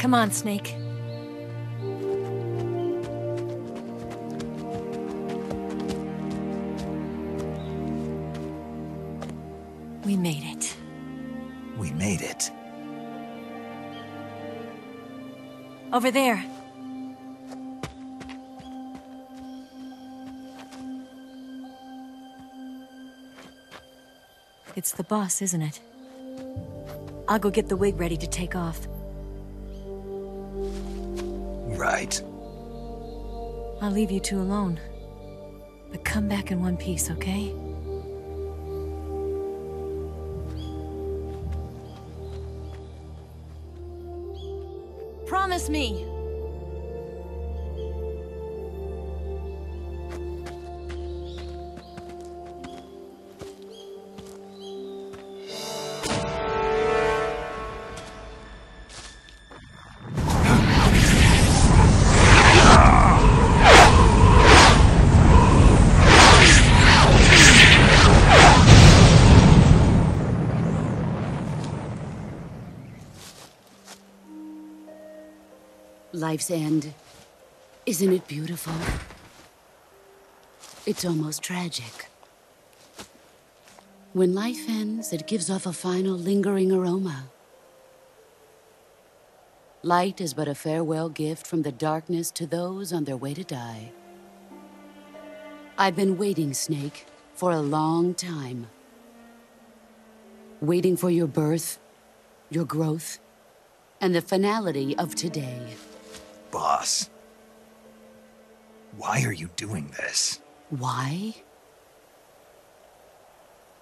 Come on, Snake. We made it. We made it. Over there. It's the boss, isn't it? I'll go get the wig ready to take off. Right. I'll leave you two alone. But come back in one piece, okay? Promise me! Life's end. Isn't it beautiful? It's almost tragic. When life ends, it gives off a final lingering aroma. Light is but a farewell gift from the darkness to those on their way to die. I've been waiting, Snake, for a long time. Waiting for your birth, your growth, and the finality of today. Boss. Why are you doing this? Why?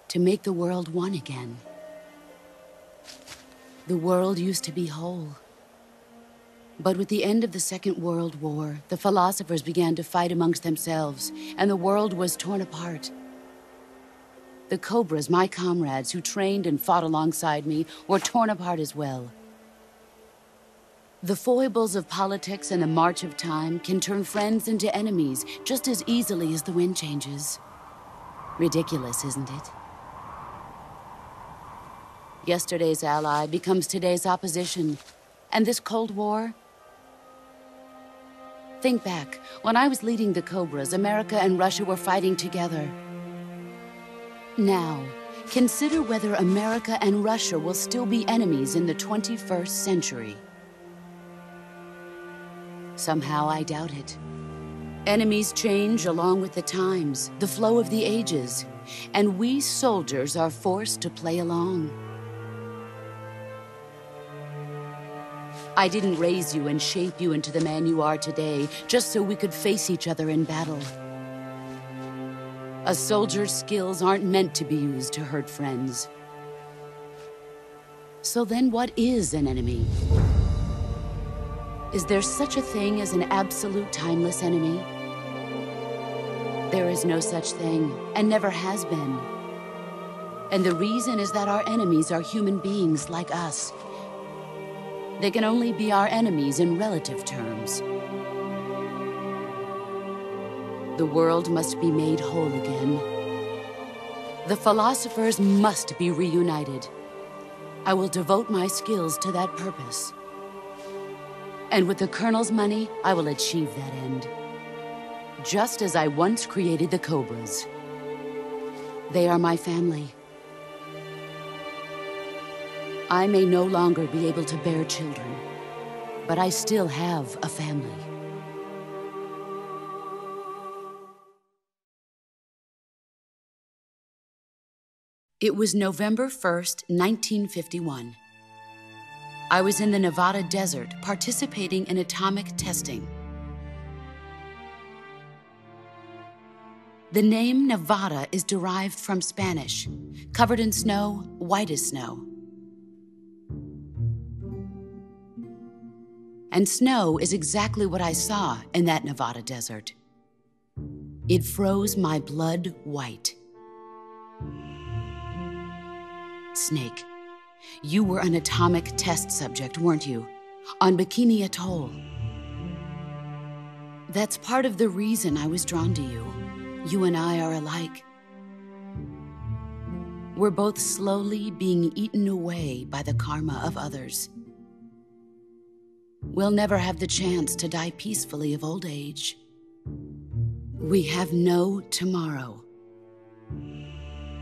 To make the world one again. The world used to be whole. But with the end of the Second World War, the philosophers began to fight amongst themselves, and the world was torn apart. The Cobras, my comrades who trained and fought alongside me, were torn apart as well. The foibles of politics and the march of time can turn friends into enemies just as easily as the wind changes. Ridiculous, isn't it? Yesterday's ally becomes today's opposition. And this Cold War? Think back. When I was leading the Cobras, America and Russia were fighting together. Now, consider whether America and Russia will still be enemies in the 21st century. Somehow I doubt it. Enemies change along with the times, the flow of the ages, and we soldiers are forced to play along. I didn't raise you and shape you into the man you are today just so we could face each other in battle. A soldier's skills aren't meant to be used to hurt friends. So then what is an enemy? Is there such a thing as an absolute timeless enemy? There is no such thing, and never has been. And the reason is that our enemies are human beings like us. They can only be our enemies in relative terms. The world must be made whole again. The philosophers must be reunited. I will devote my skills to that purpose. And with the Colonel's money, I will achieve that end. Just as I once created the Cobras. They are my family. I may no longer be able to bear children, but I still have a family. It was November 1st, 1951. I was in the Nevada desert participating in atomic testing. The name Nevada is derived from Spanish, covered in snow, white as snow. And snow is exactly what I saw in that Nevada desert. It froze my blood white. Snake, you were an atomic test subject, weren't you? On Bikini Atoll. That's part of the reason I was drawn to you. You and I are alike. We're both slowly being eaten away by the karma of others. We'll never have the chance to die peacefully of old age. We have no tomorrow.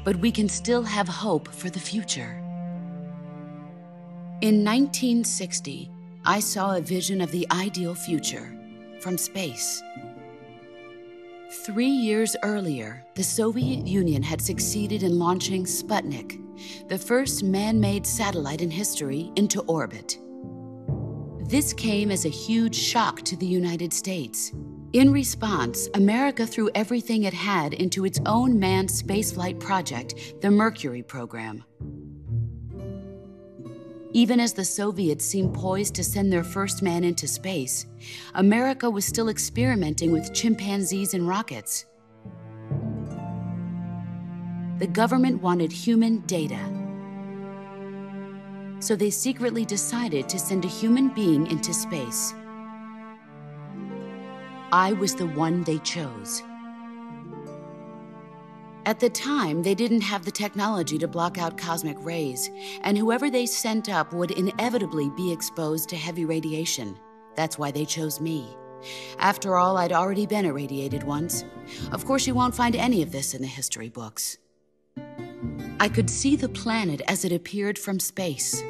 But we can still have hope for the future. In 1960, I saw a vision of the ideal future from space. 3 years earlier, the Soviet Union had succeeded in launching Sputnik, the first man-made satellite in history, into orbit. This came as a huge shock to the United States. In response, America threw everything it had into its own manned spaceflight project, the Mercury program. Even as the Soviets seemed poised to send their first man into space, America was still experimenting with chimpanzees and rockets. The government wanted human data, so they secretly decided to send a human being into space. I was the one they chose. At the time, they didn't have the technology to block out cosmic rays, and whoever they sent up would inevitably be exposed to heavy radiation. That's why they chose me. After all, I'd already been irradiated once. Of course, you won't find any of this in the history books. I could see the planet as it appeared from space.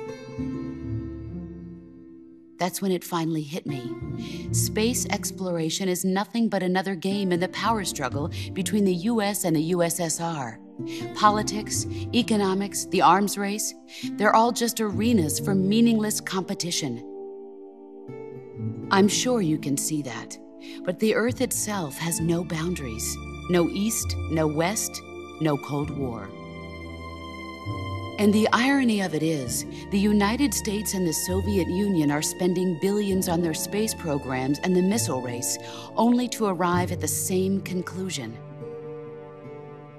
That's when it finally hit me. Space exploration is nothing but another game in the power struggle between the US and the USSR. Politics, economics, the arms race, they're all just arenas for meaningless competition. I'm sure you can see that, but the Earth itself has no boundaries. No East, no West, no Cold War. And the irony of it is, the United States and the Soviet Union are spending billions on their space programs and the missile race, only to arrive at the same conclusion.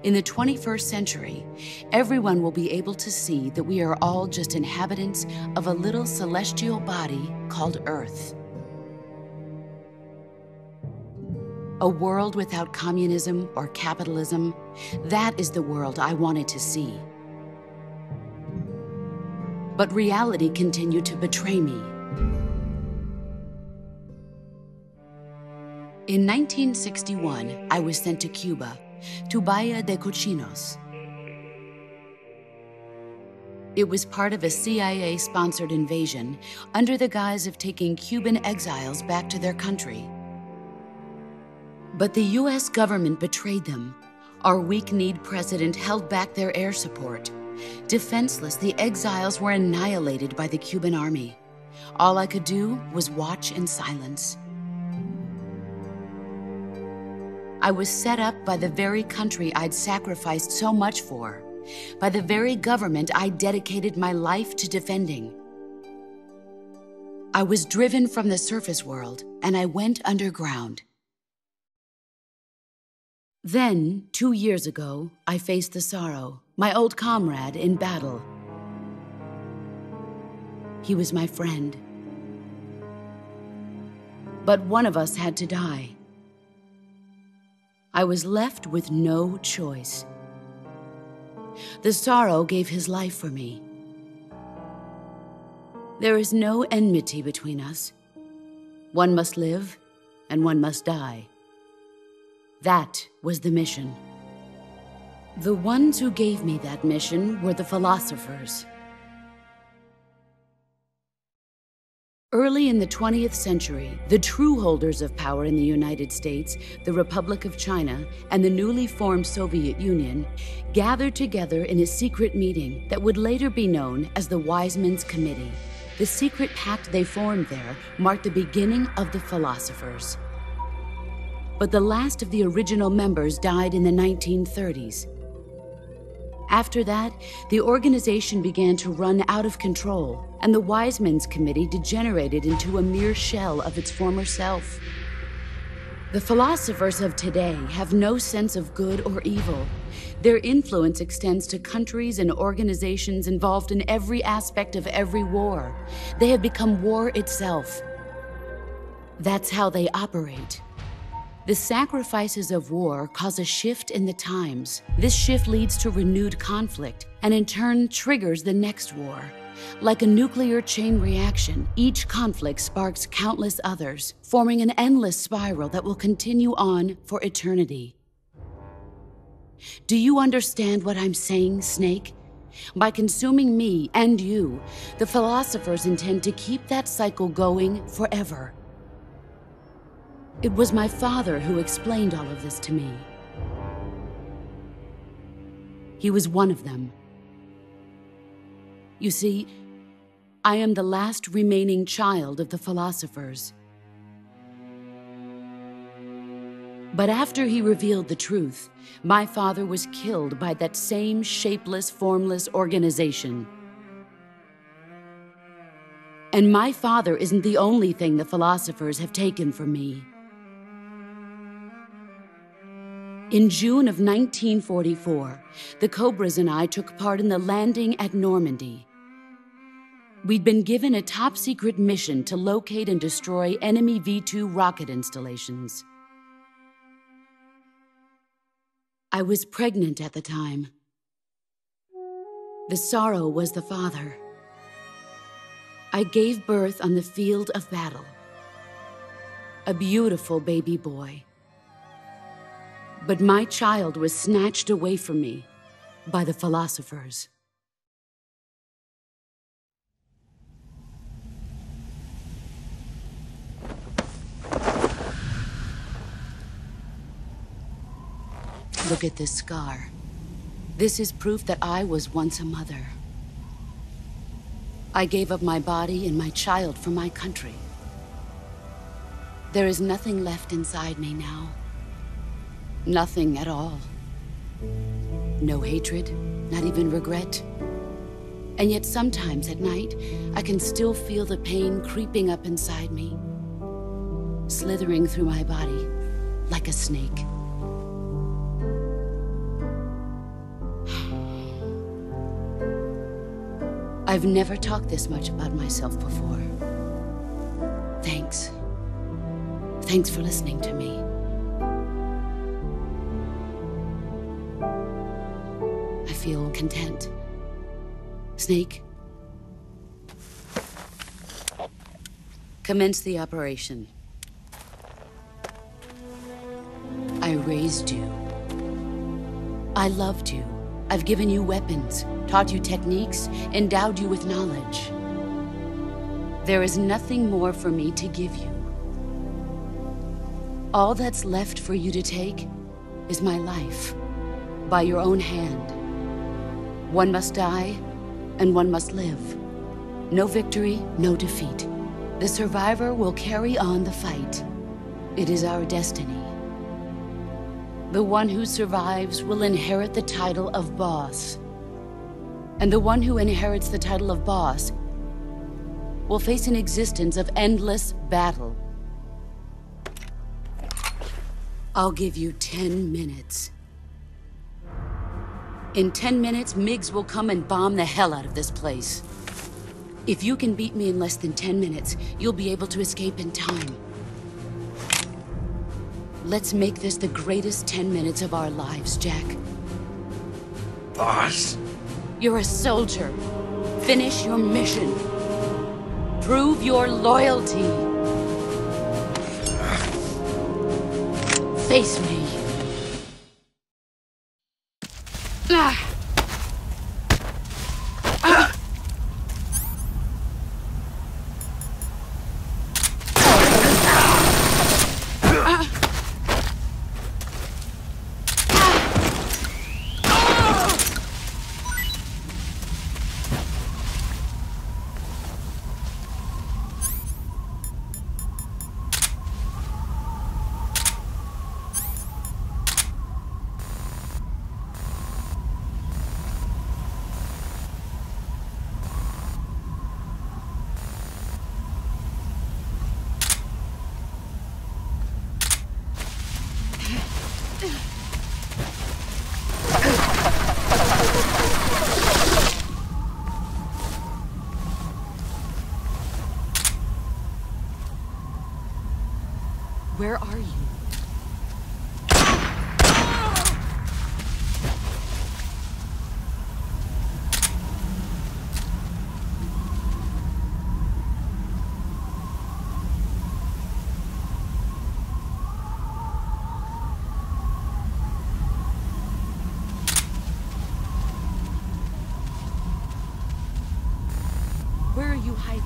In the 21st century, everyone will be able to see that we are all just inhabitants of a little celestial body called Earth. A world without communism or capitalism, that is the world I wanted to see. But reality continued to betray me. In 1961, I was sent to Cuba, to Bahia de Cochinos. It was part of a CIA-sponsored invasion under the guise of taking Cuban exiles back to their country. But the US government betrayed them. Our weak-kneed president held back their air support. Defenseless, the exiles were annihilated by the Cuban army. All I could do was watch in silence. I was set up by the very country I'd sacrificed so much for, by the very government I dedicated my life to defending. I was driven from the surface world, and I went underground. Then, 2 years ago, I faced the sorrow, my old comrade in battle. He was my friend. But one of us had to die. I was left with no choice. The sorrow gave his life for me. There is no enmity between us. One must live, and one must die. That was the mission. The ones who gave me that mission were the Philosophers. Early in the 20th century, the true holders of power in the United States, the Republic of China, and the newly formed Soviet Union gathered together in a secret meeting that would later be known as the Wise Men's Committee. The secret pact they formed there marked the beginning of the Philosophers. But the last of the original members died in the 1930s. After that, the organization began to run out of control, and the Wise Men's Committee degenerated into a mere shell of its former self. The philosophers of today have no sense of good or evil. Their influence extends to countries and organizations involved in every aspect of every war. They have become war itself. That's how they operate. The sacrifices of war cause a shift in the times. This shift leads to renewed conflict, and in turn triggers the next war. Like a nuclear chain reaction, each conflict sparks countless others, forming an endless spiral that will continue on for eternity. Do you understand what I'm saying, Snake? By consuming me and you, the philosophers intend to keep that cycle going forever. It was my father who explained all of this to me. He was one of them. You see, I am the last remaining child of the philosophers. But after he revealed the truth, my father was killed by that same shapeless, formless organization. And my father isn't the only thing the philosophers have taken from me. In June of 1944, the Cobras and I took part in the landing at Normandy. We'd been given a top-secret mission to locate and destroy enemy V-2 rocket installations. I was pregnant at the time. The sorrow was the father. I gave birth on the field of battle. A beautiful baby boy. But my child was snatched away from me by the philosophers. Look at this scar. This is proof that I was once a mother. I gave up my body and my child for my country. There is nothing left inside me now. Nothing at all. No hatred, not even regret. And yet sometimes at night, I can still feel the pain creeping up inside me, slithering through my body like a snake. I've never talked this much about myself before. Thanks. Thanks for listening to me. I feel content. Snake, commence the operation. I raised you. I loved you. I've given you weapons, taught you techniques, endowed you with knowledge. There is nothing more for me to give you. All that's left for you to take is my life, by your own hand. One must die, and one must live. No victory, no defeat. The survivor will carry on the fight. It is our destiny. The one who survives will inherit the title of boss. And the one who inherits the title of boss will face an existence of endless battle. I'll give you 10 minutes. In 10 minutes, MiGs will come and bomb the hell out of this place. If you can beat me in less than 10 minutes, you'll be able to escape in time. Let's make this the greatest 10 minutes of our lives, Jack. Boss. You're a soldier. Finish your mission. Prove your loyalty. Face me. Where are you? Where are you hiding?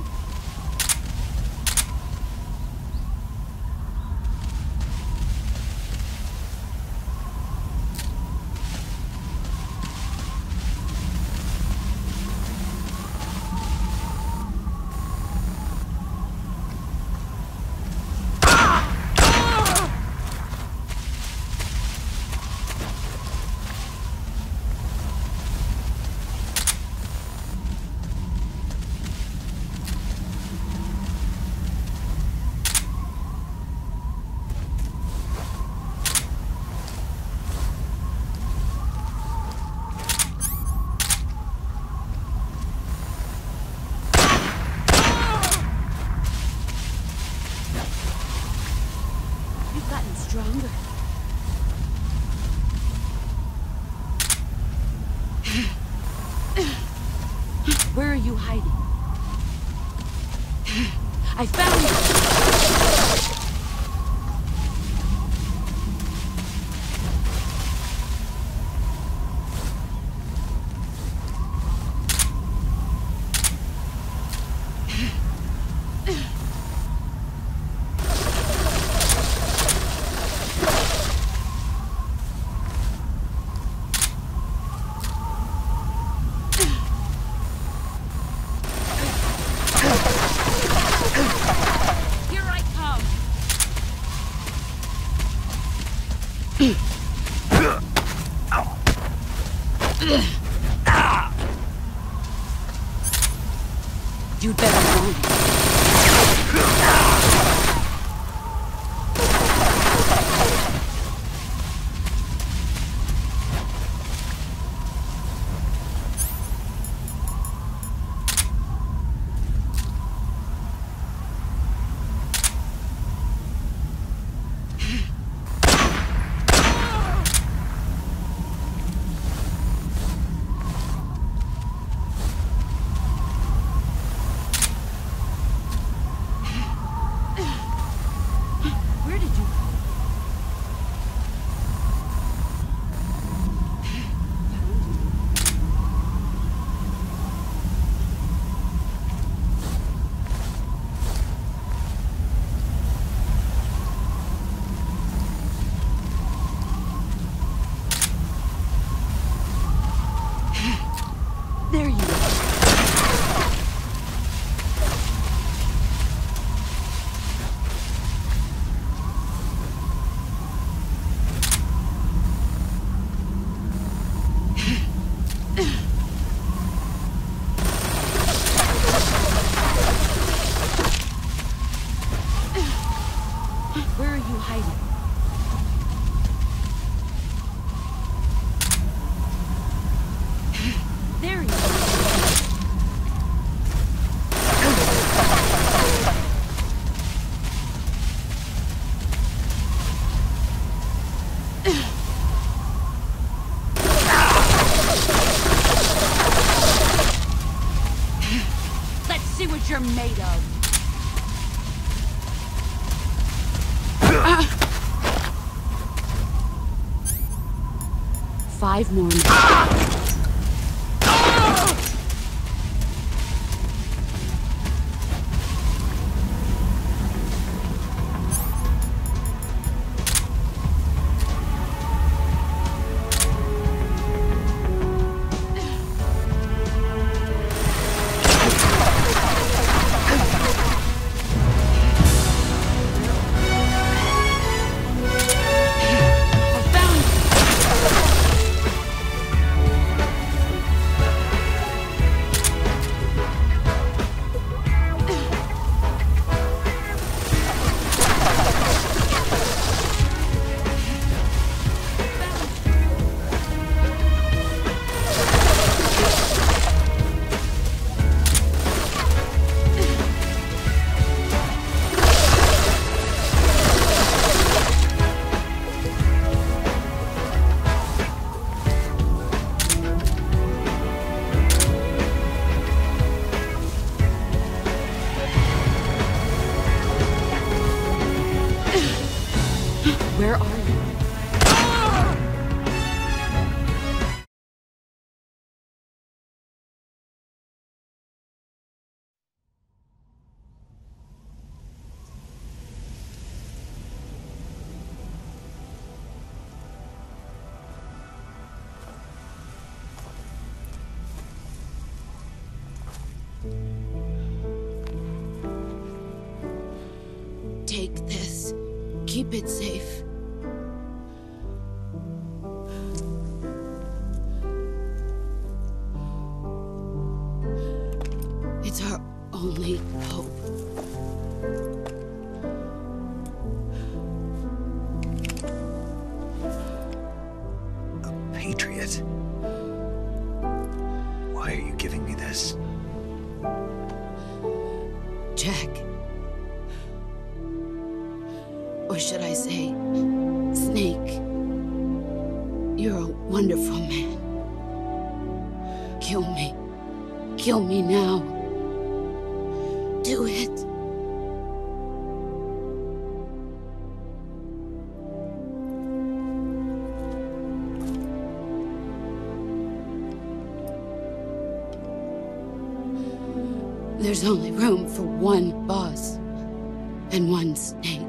You've gotten stronger. Where are you hiding? I found you! Here I come! You'd better move. Where did you go? There you are. Where are you hiding? There you are. Let's see what you're made of. 5 more minutes. I found you. Where are you? Take this. Keep it safe. It's our only hope. A patriot? Why are you giving me this? Jack. Or should I say, Snake? You're a wonderful man. Kill me. Kill me now. Do it. There's only room for one boss and one snake.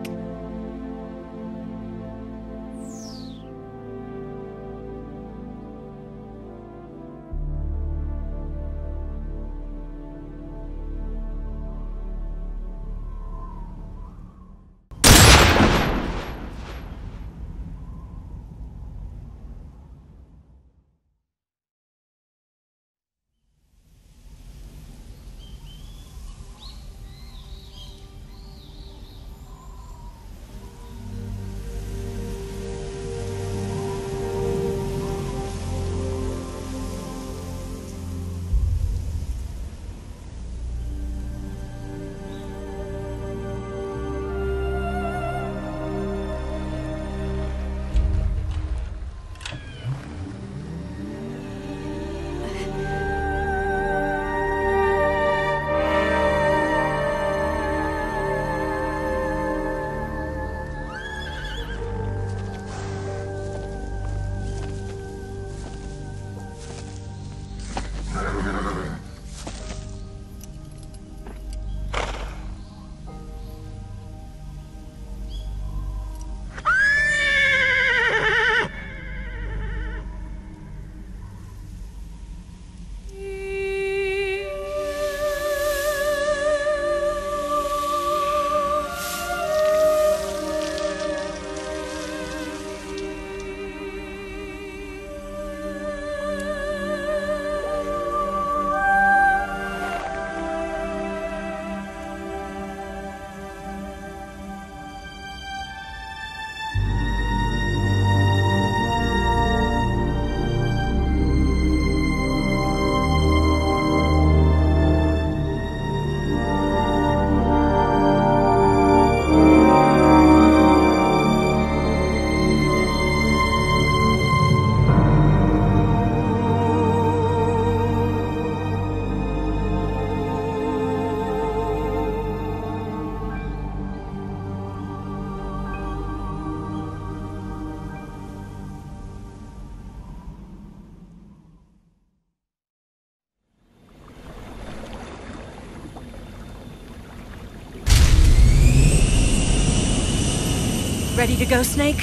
Ready to go, Snake?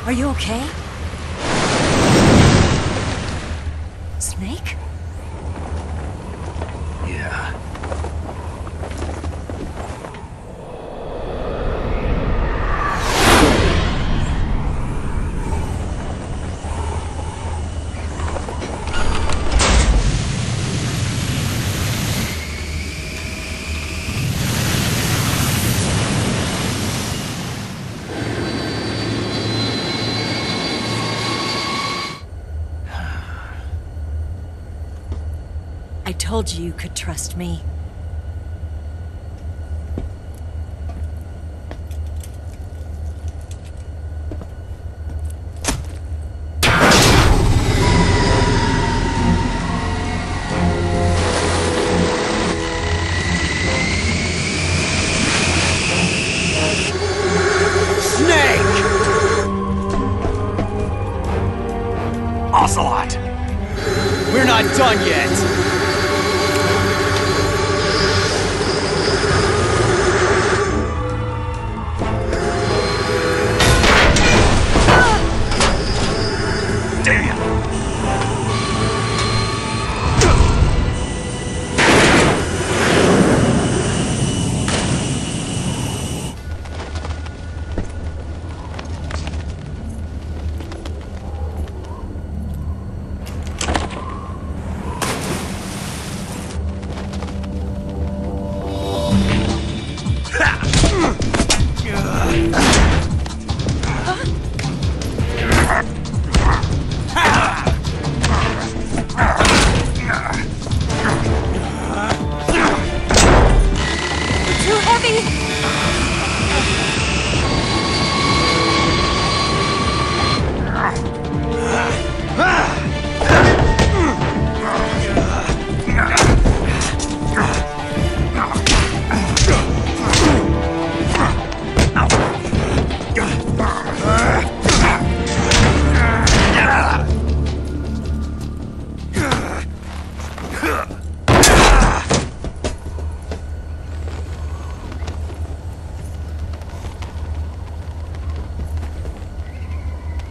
Are you okay? Snake? Yeah. I told you you could trust me. Ocelot! We're not done yet! Damn!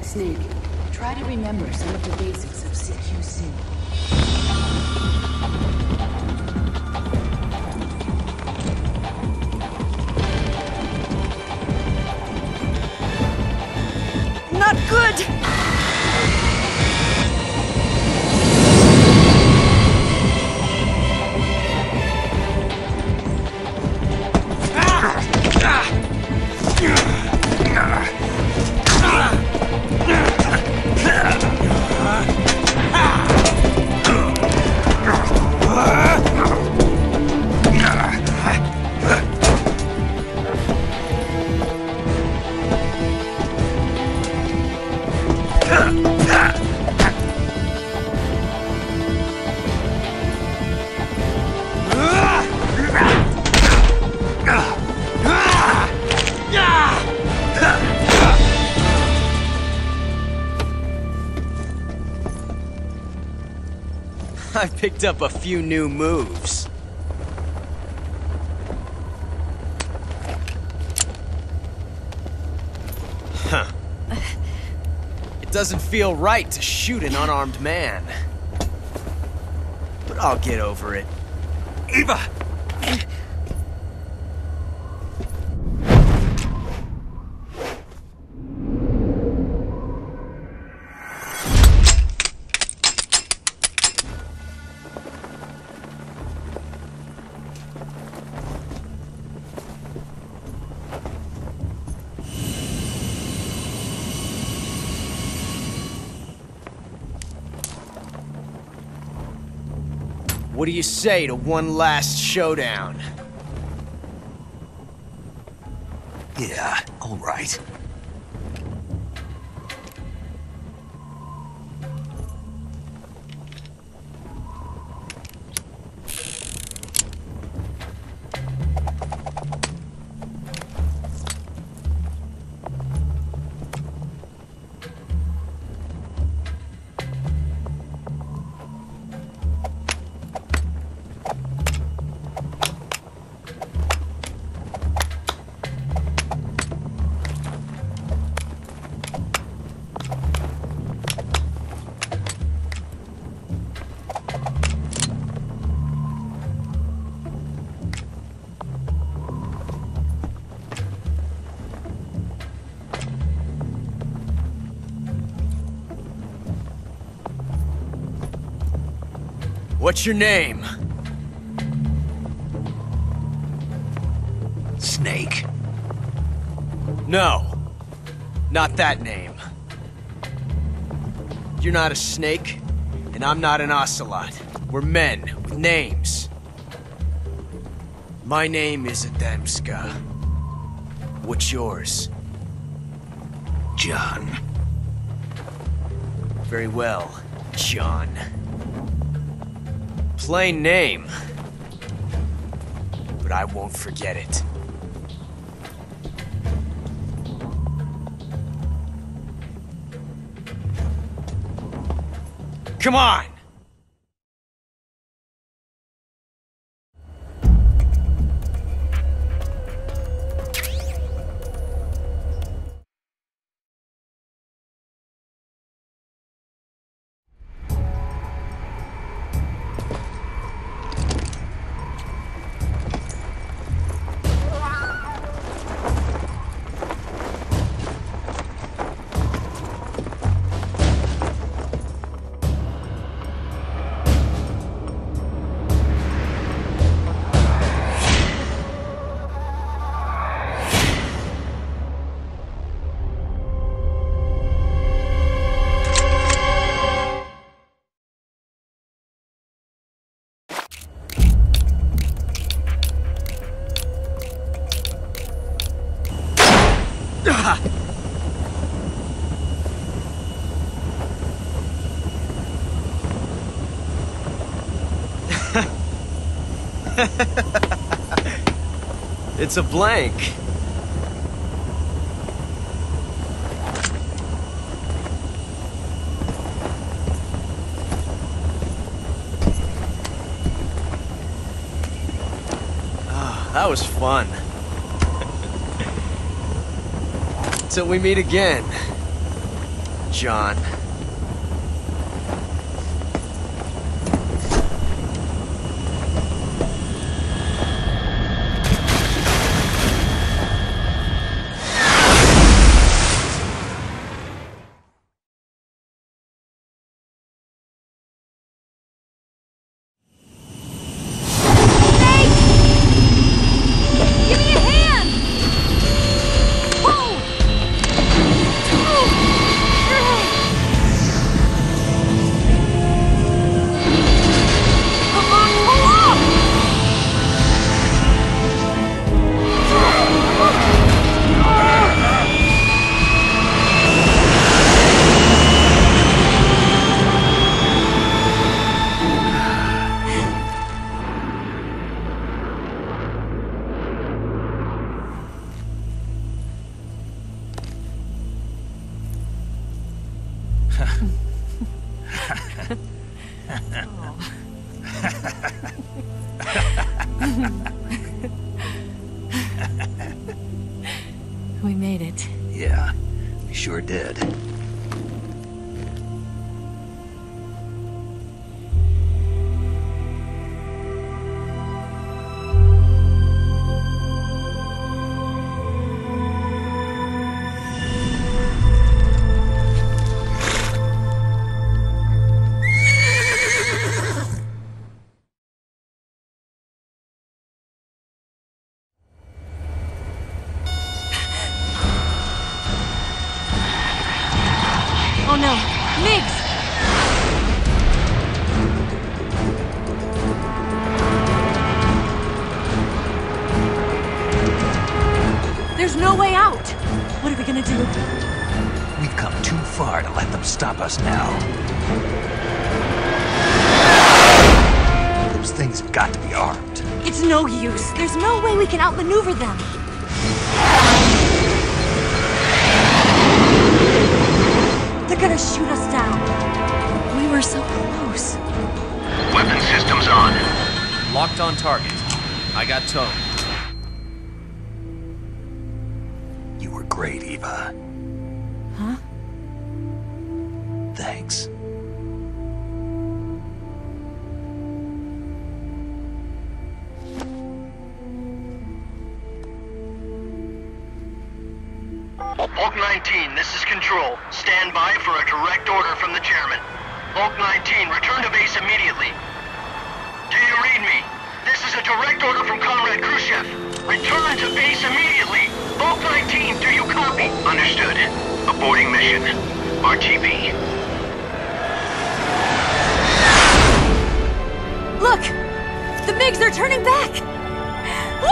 Snake, try to remember some of the basics of CQC. Not good! I picked up a few new moves. Huh. It doesn't feel right to shoot an unarmed man. But I'll get over it. Eva! What do you say to one last showdown? Yeah, all right. What's your name? Snake. No. Not that name. You're not a snake, and I'm not an ocelot. We're men with names. My name is Adamska. What's yours? John. Very well, John. Plain name. But I won't forget it. Come on! It's a blank. Ah, that was fun. Till we meet again, John. We made it. Yeah, we sure did. Oh no, Migs! There's no way out! What are we gonna do? We've come too far to let them stop us now. Those things have got to be armed. It's no use. There's no way we can outmaneuver them. They're gonna shoot us down. We were so close. Weapon systems on. Locked on target. I got towed. You were great, Eva. Huh? Thanks. Bulk 19, this is Control. Stand by for a direct order from the chairman. Bulk 19, return to base immediately. Do you read me? This is a direct order from Comrade Khrushchev. Return to base immediately. Bulk 19, do you copy? Understood. Aborting mission. RTB. Look! The MiGs are turning back! Woo!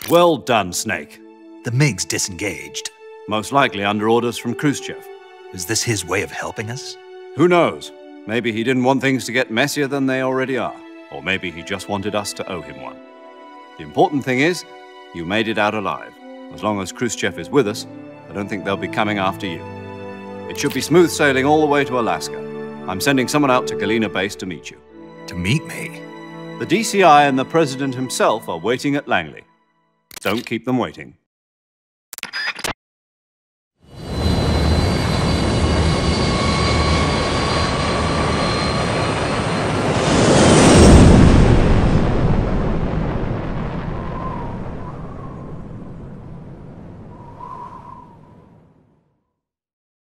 Well done, Snake. The MiGs disengaged. Most likely under orders from Khrushchev. Is this his way of helping us? Who knows? Maybe he didn't want things to get messier than they already are. Or maybe he just wanted us to owe him one. The important thing is, you made it out alive. As long as Khrushchev is with us, I don't think they'll be coming after you. It should be smooth sailing all the way to Alaska. I'm sending someone out to Galena Base to meet you. To meet me? The DCI and the President himself are waiting at Langley. Don't keep them waiting.